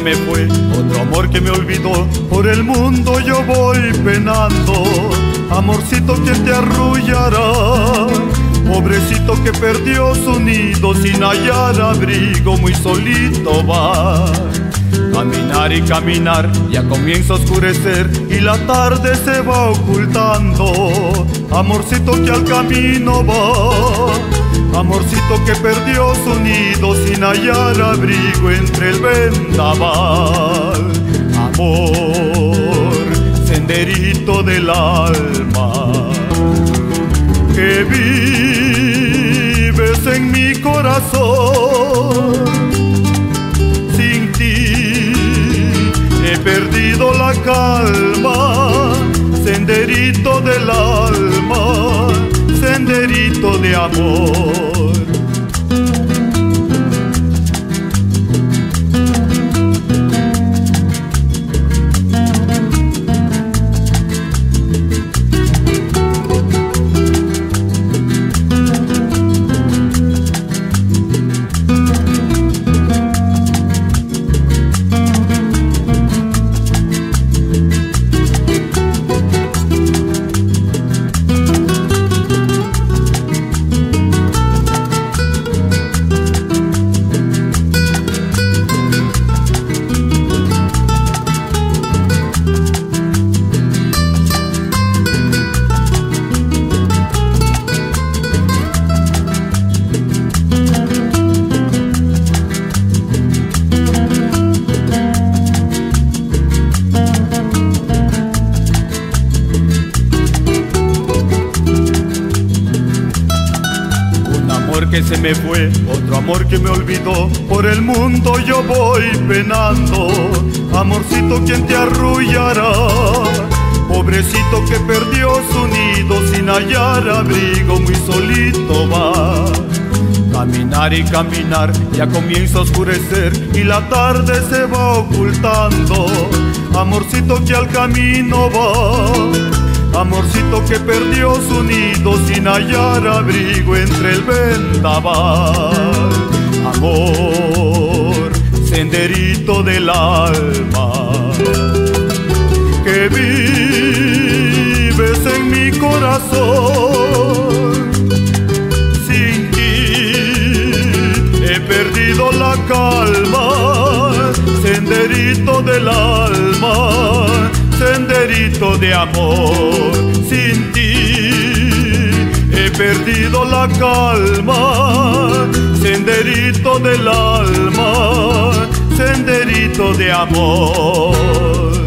me fue, otro amor que me olvidó. Por el mundo yo voy penando, amorcito que te arrullará. Pobrecito que perdió su nido sin hallar abrigo, muy solito va. Caminar y caminar, ya comienza a oscurecer y la tarde se va ocultando. Amorcito que al camino va, amorcito que perdió su nido sin hallar abrigo entre el vendaval. Amor, senderito del alma, que vives en mi corazón. Sin ti he perdido la calma, senderito del alma, senderito de amor. Que se me fue, otro amor que me olvidó. Por el mundo yo voy penando, amorcito quien te arrullará. Pobrecito que perdió su nido sin hallar abrigo, muy solito va. Caminar y caminar, ya comienza a oscurecer y la tarde se va ocultando. Amorcito que al camino va, amorcito que perdió su nido sin hallar abrigo entre el vendaval. Amor, senderito del alma, que vives en mi corazón. Sin ti he perdido la calma, senderito del alma, senderito de amor. Sin ti he perdido la calma, senderito del alma, senderito de amor.